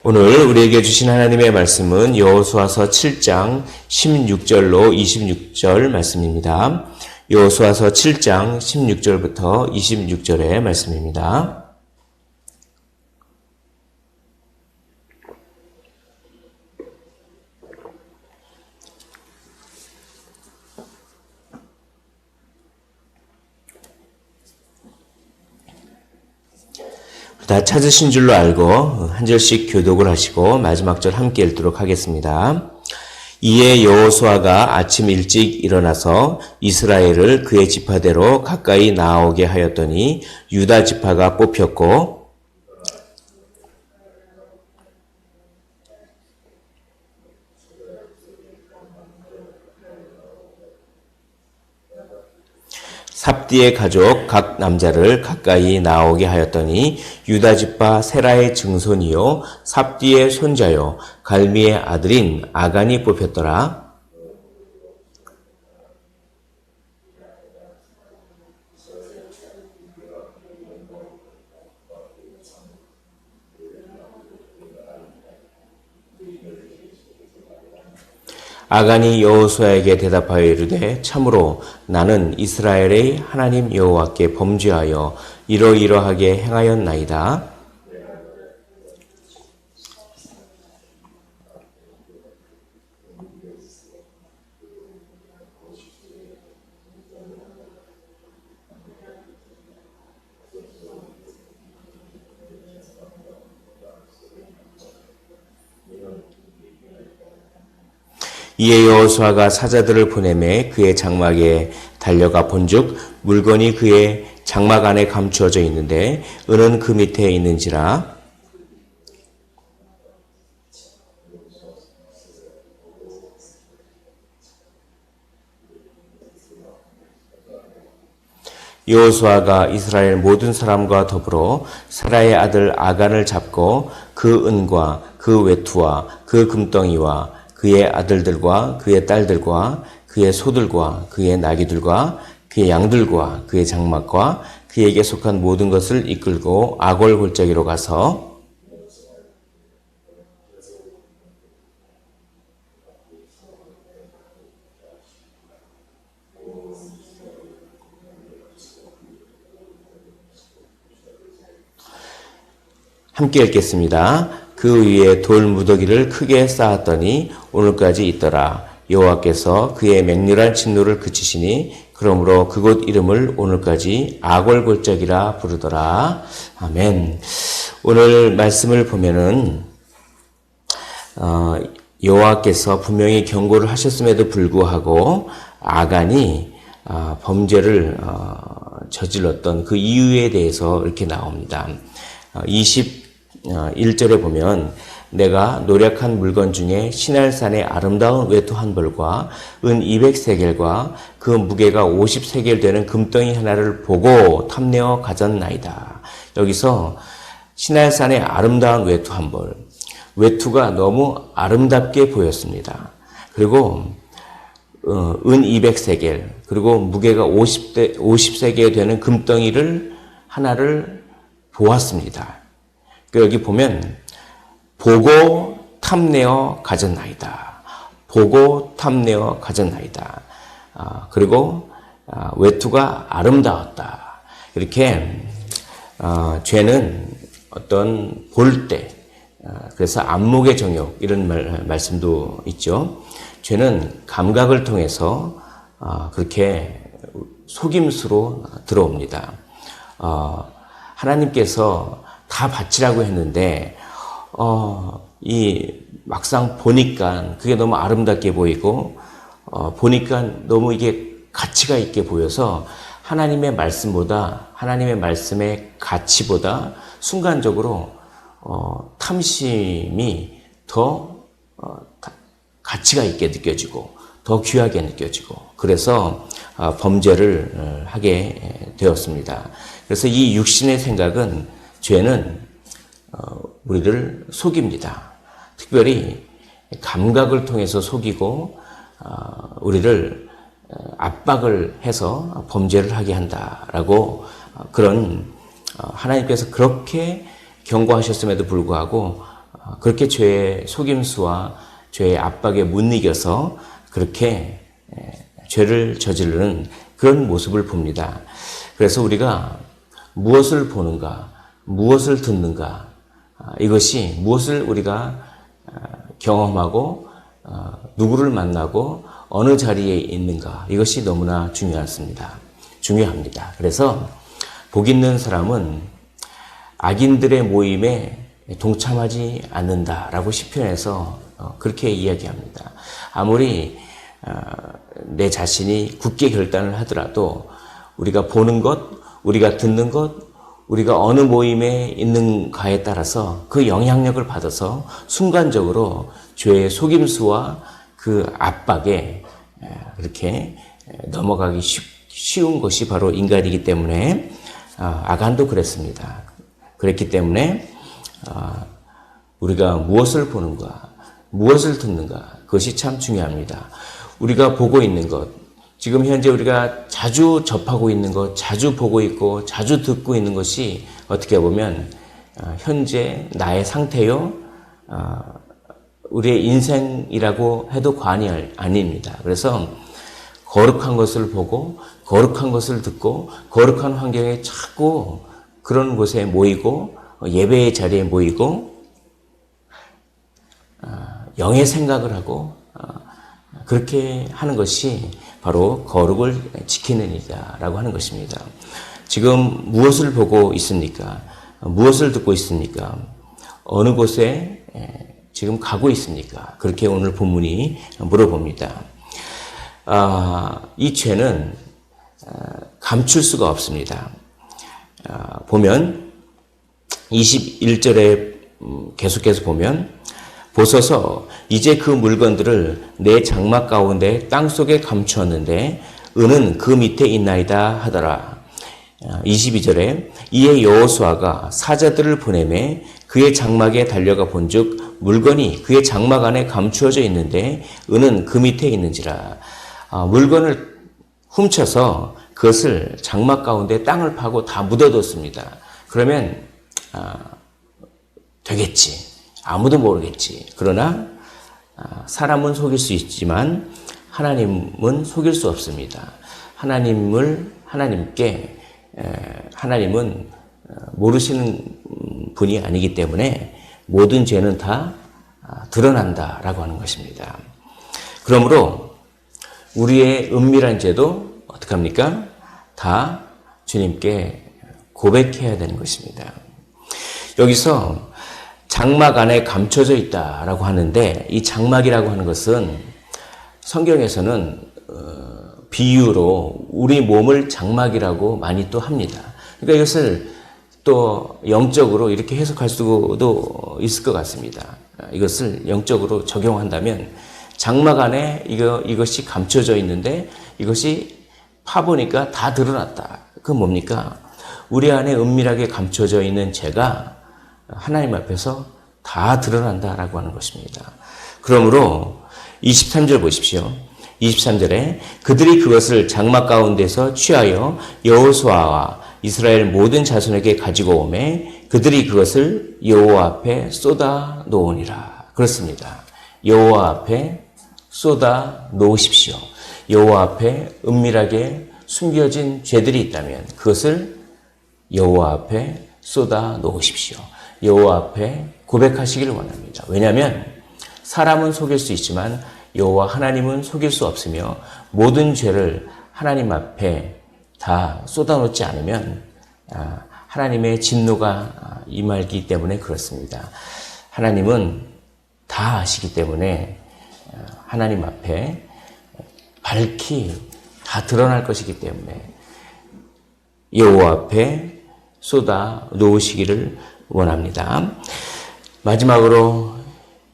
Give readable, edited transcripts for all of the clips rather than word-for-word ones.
오늘 우리에게 주신 하나님의 말씀은 여호수아서 7장 16절로 26절 말씀입니다. 여호수아서 7장 16절부터 26절의 말씀입니다. 다 찾으신 줄로 알고 한 절씩 교독을 하시고 마지막 절 함께 읽도록 하겠습니다. 이에 여호수아가 아침 일찍 일어나서 이스라엘을 그의 지파대로 가까이 나오게 하였더니 유다 지파가 뽑혔고 삽디의 가족 각 남자를 가까이 나오게 하였더니 유다 지파 세라의 증손이요 삽디의 손자요 갈미의 아들인 아간이 뽑혔더라. 아간이 여호수아에게 대답하여 이르되 참으로 나는 이스라엘의 하나님 여호와께 범죄하여 이러이러하게 행하였나이다. 이에 여호수아가 사자들을 보내매 그의 장막에 달려가 본즉 물건이 그의 장막 안에 감추어져 있는데 은은 그 밑에 있는지라. 여호수아가 이스라엘 모든 사람과 더불어 세라의 아들 아간을 잡고 그 은과 그 외투와 그 금덩이와 그의 아들들과 그의 딸들과 그의 소들과 그의 나귀들과 그의 양들과 그의 장막과 그에게 속한 모든 것을 이끌고 아골 골짜기로 가서 함께 읽겠습니다. 그 위에 돌 무더기를 크게 쌓았더니 오늘까지 있더라. 여호와께서 그의 맹렬한 진노를 그치시니 그러므로 그곳 이름을 오늘까지 아골골짜기라 부르더라. 아멘. 오늘 말씀을 보면은 여호와께서 분명히 경고를 하셨음에도 불구하고 아간이 범죄를 저질렀던 그 이유에 대해서 이렇게 나옵니다. 21절에 보면 내가 노력한 물건 중에 시날산의 아름다운 외투 한 벌과 은 200세겔과 그 무게가 50세겔 되는 금덩이 하나를 보고 탐내어 가졌나이다. 여기서 시날산의 아름다운 외투 한 벌, 외투가 너무 아름답게 보였습니다. 그리고 은 200세겔, 그리고 무게가 50세겔 되는 금덩이를 하나를 보았습니다. 여기 보면 보고 탐내어 가졌나이다. 보고 탐내어 가졌나이다. 그리고 외투가 아름다웠다. 이렇게 죄는 어떤 볼 때, 그래서 안목의 정욕 이런 말씀도 있죠. 죄는 감각을 통해서 그렇게 속임수로 들어옵니다. 하나님께서 다 바치라고 했는데 막상 보니까 그게 너무 아름답게 보이고 보니까 너무 이게 가치가 있게 보여서 하나님의 말씀보다 하나님의 말씀의 가치보다 순간적으로 탐심이 더 가치가 있게 느껴지고 더 귀하게 느껴지고 그래서 범죄를 하게 되었습니다. 그래서 이 육신의 생각은 죄는 우리를 속입니다. 특별히 감각을 통해서 속이고 우리를 압박을 해서 범죄를 하게 한다라고 그런 하나님께서 그렇게 경고하셨음에도 불구하고 그렇게 죄의 속임수와 죄의 압박에 못 이겨서 그렇게 죄를 저지르는 그런 모습을 봅니다. 그래서 우리가 무엇을 보는가, 무엇을 듣는가, 이것이 무엇을 우리가 경험하고 누구를 만나고 어느 자리에 있는가, 이것이 너무나 중요합니다. 그래서 복 있는 사람은 악인들의 모임에 동참하지 않는다라고 시편에서 그렇게 이야기합니다. 아무리 내 자신이 굳게 결단을 하더라도 우리가 보는 것, 우리가 듣는 것, 우리가 어느 모임에 있는가에 따라서 그 영향력을 받아서 순간적으로 죄의 속임수와 그 압박에 그렇게 넘어가기 쉬운 것이 바로 인간이기 때문에 아간도 그랬습니다. 그랬기 때문에 우리가 무엇을 보는가, 무엇을 듣는가, 그것이 참 중요합니다. 우리가 보고 있는 것, 지금 현재 우리가 자주 접하고 있는 것, 자주 보고 있고 자주 듣고 있는 것이 어떻게 보면 현재 나의 상태요, 우리의 인생이라고 해도 과언이 아닙니다. 그래서 거룩한 것을 보고 거룩한 것을 듣고 거룩한 환경에 자꾸 그런 곳에 모이고 예배의 자리에 모이고 영의 생각을 하고 그렇게 하는 것이 바로 거룩을 지키는 일이라고 하는 것입니다. 지금 무엇을 보고 있습니까? 무엇을 듣고 있습니까? 어느 곳에 지금 가고 있습니까? 그렇게 오늘 본문이 물어봅니다. 이 죄는 감출 수가 없습니다. 보면 21절에 계속해서 보면 보소서 이제 그 물건들을 내 장막 가운데 땅속에 감추었는데 은은 그 밑에 있나이다 하더라. 22절에 이에 여호수아가 사자들을 보내매 그의 장막에 달려가 본즉 물건이 그의 장막 안에 감추어져 있는데 은은 그 밑에 있는지라. 물건을 훔쳐서 그것을 장막 가운데 땅을 파고 다 묻어뒀습니다. 그러면 되겠지. 아무도 모르겠지. 그러나 사람은 속일 수 있지만 하나님은 속일 수 없습니다. 하나님은 모르시는 분이 아니기 때문에 모든 죄는 다 드러난다라고 하는 것입니다. 그러므로 우리의 은밀한 죄도 어떻게 합니까? 다 주님께 고백해야 되는 것입니다. 여기서 장막 안에 감춰져 있다라고 하는데 이 장막이라고 하는 것은 성경에서는 비유로 우리 몸을 장막이라고 많이 또 합니다. 그러니까 이것을 또 영적으로 이렇게 해석할 수도 있을 것 같습니다. 이것을 영적으로 적용한다면 장막 안에 이것이 감춰져 있는데 이것이 파보니까 다 드러났다. 그건 뭡니까? 우리 안에 은밀하게 감춰져 있는 죄가 하나님 앞에서 다 드러난다라고 하는 것입니다. 그러므로 23절 보십시오. 23절에 그들이 그것을 장막 가운데서 취하여 여호수아와 이스라엘 모든 자손에게 가지고 오매 그들이 그것을 여호와 앞에 쏟아 놓으니라. 그렇습니다. 여호와 앞에 쏟아 놓으십시오. 여호와 앞에 은밀하게 숨겨진 죄들이 있다면 그것을 여호와 앞에 쏟아 놓으십시오. 여호와 앞에 고백하시기를 원합니다. 왜냐하면 사람은 속일 수 있지만 여호와 하나님은 속일 수 없으며 모든 죄를 하나님 앞에 다 쏟아놓지 않으면 하나님의 진노가 임하기 때문에 그렇습니다. 하나님은 다 아시기 때문에 하나님 앞에 밝히 다 드러날 것이기 때문에 여호와 앞에 쏟아 놓으시기를 원합니다. 마지막으로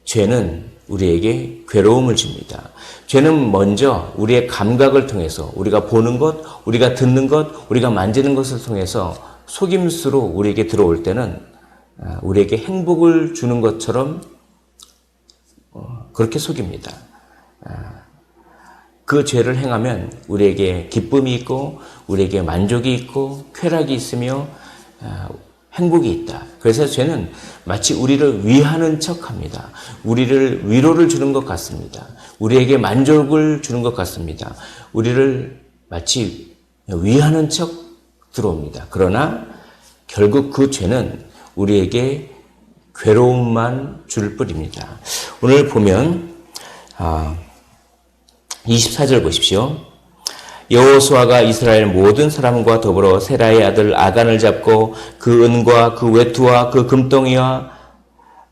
죄는 우리에게 괴로움을 줍니다. 죄는 먼저 우리의 감각을 통해서 우리가 보는 것, 우리가 듣는 것, 우리가 만지는 것을 통해서 속임수로 우리에게 들어올 때는 우리에게 행복을 주는 것처럼 그렇게 속입니다. 그 죄를 행하면 우리에게 기쁨이 있고 우리에게 만족이 있고 쾌락이 있으며 행복이 있다. 그래서 죄는 마치 우리를 위하는 척합니다. 우리를 위로를 주는 것 같습니다. 우리에게 만족을 주는 것 같습니다. 우리를 마치 위하는 척 들어옵니다. 그러나 결국 그 죄는 우리에게 괴로움만 줄 뿐입니다. 오늘 보면 24절 보십시오. 여호수아가 이스라엘 모든 사람과 더불어 세라의 아들 아간을 잡고 그 은과 그 외투와 그 금덩이와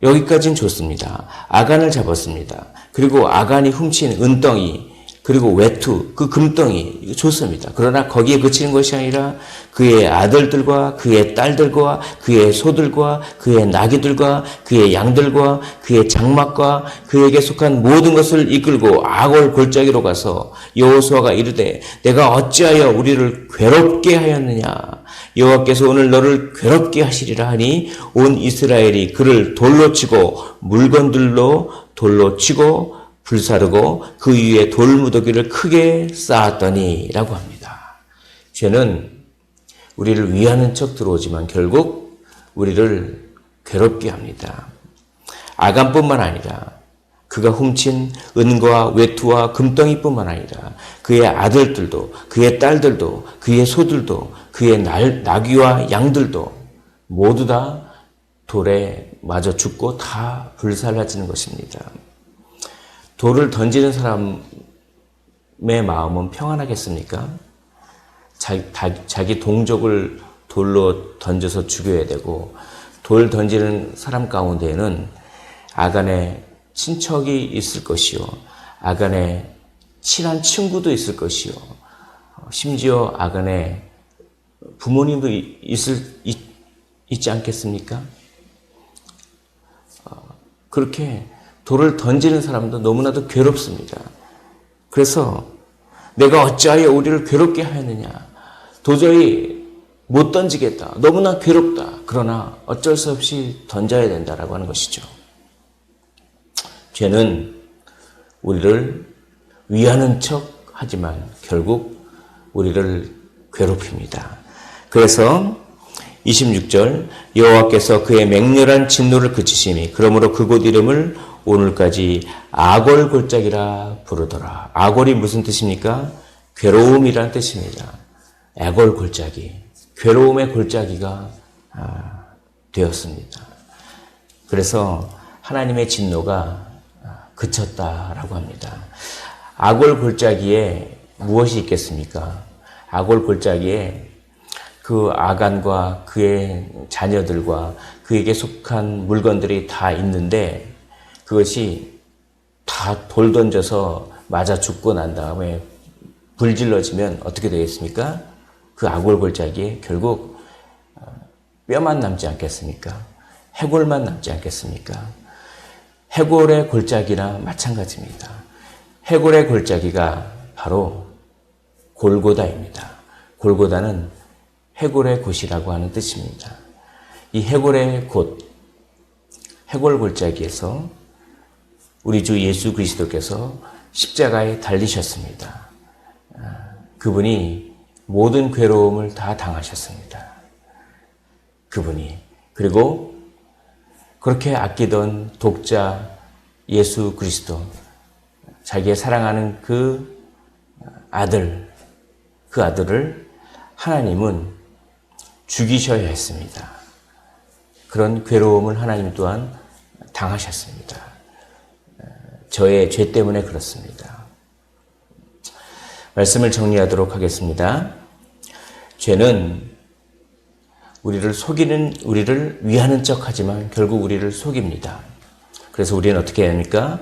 여기까지는 좋습니다. 아간을 잡았습니다. 그리고 아간이 훔친 은덩이 그리고 외투, 그 금덩이 좋습니다. 그러나 거기에 그치는 것이 아니라 그의 아들들과 그의 딸들과 그의 소들과 그의 나귀들과 그의 양들과 그의 장막과 그에게 속한 모든 것을 이끌고 아골 골짜기로 가서 여호수아가 이르되 내가 어찌하여 우리를 괴롭게 하였느냐. 여호와께서 오늘 너를 괴롭게 하시리라 하니 온 이스라엘이 그를 돌로 치고 물건들로 돌로 치고 불사르고 그 위에 돌무더기를 크게 쌓았더니 라고 합니다. 죄는 우리를 위하는 척 들어오지만 결국 우리를 괴롭게 합니다. 아간뿐만 아니라 그가 훔친 은과 외투와 금덩이뿐만 아니라 그의 아들들도 그의 딸들도 그의 소들도 그의 나귀와 양들도 모두 다 돌에 맞아 죽고 다 불살라지는 것입니다. 돌을 던지는 사람의 마음은 평안하겠습니까? 자기 동족을 돌로 던져서 죽여야 되고 돌 던지는 사람 가운데에는 아간의 친척이 있을 것이요. 아간의 친한 친구도 있을 것이요. 심지어 아간의 부모님도 있지 않겠습니까? 그렇게 돌을 던지는 사람도 너무나도 괴롭습니다. 그래서 내가 어찌하여 우리를 괴롭게 하였느냐. 도저히 못 던지겠다. 너무나 괴롭다. 그러나 어쩔 수 없이 던져야 된다라고 하는 것이죠. 죄는 우리를 위하는 척 하지만 결국 우리를 괴롭힙니다. 그래서 26절 여호와께서 그의 맹렬한 진노를 그치시니 그러므로 그곳 이름을 오늘까지 아골 골짜기라 부르더라. 아골이 무슨 뜻입니까? 괴로움이란 뜻입니다. 아골 골짜기, 괴로움의 골짜기가 되었습니다. 그래서 하나님의 진노가 그쳤다라고 합니다. 아골 골짜기에 무엇이 있겠습니까? 아골 골짜기에 그 아간과 그의 자녀들과 그에게 속한 물건들이 다 있는데 그것이 다 돌 던져서 맞아 죽고 난 다음에 불질러지면 어떻게 되겠습니까? 그 아골 골짜기에 결국 뼈만 남지 않겠습니까? 해골만 남지 않겠습니까? 해골의 골짜기나 마찬가지입니다. 해골의 골짜기가 바로 골고다입니다. 골고다는 해골의 곳이라고 하는 뜻입니다. 이 해골의 곳, 해골 골짜기에서 우리 주 예수 그리스도께서 십자가에 달리셨습니다. 그분이 모든 괴로움을 다 당하셨습니다. 그분이. 그리고 그렇게 아끼던 독자 예수 그리스도, 자기의 사랑하는 그 아들을 하나님은 죽이셔야 했습니다. 그런 괴로움을 하나님 또한 당하셨습니다. 저의 죄 때문에 그렇습니다. 말씀을 정리하도록 하겠습니다. 죄는 우리를 위하는 척 하지만 결국 우리를 속입니다. 그래서 우리는 어떻게 해야 합니까?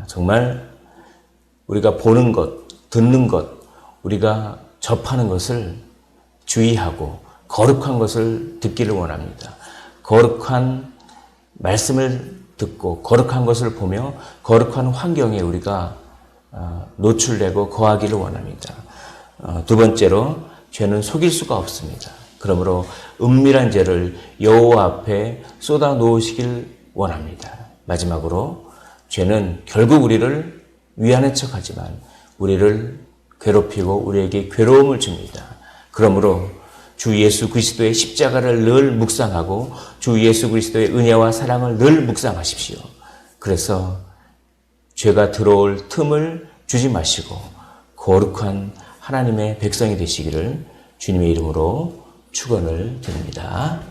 정말 우리가 보는 것, 듣는 것, 우리가 접하는 것을 주의하고 거룩한 것을 듣기를 원합니다. 거룩한 말씀을 듣고 거룩한 것을 보며 거룩한 환경에 우리가 노출되고 거하기를 원합니다. 두 번째로 죄는 속일 수가 없습니다. 그러므로 은밀한 죄를 여호와 앞에 쏟아 놓으시길 원합니다. 마지막으로 죄는 결국 우리를 위하는 척하지만 우리를 괴롭히고 우리에게 괴로움을 줍니다. 그러므로 주 예수 그리스도의 십자가를 늘 묵상하고 주 예수 그리스도의 은혜와 사랑을 늘 묵상하십시오. 그래서 죄가 들어올 틈을 주지 마시고 거룩한 하나님의 백성이 되시기를 주님의 이름으로 축원을 드립니다.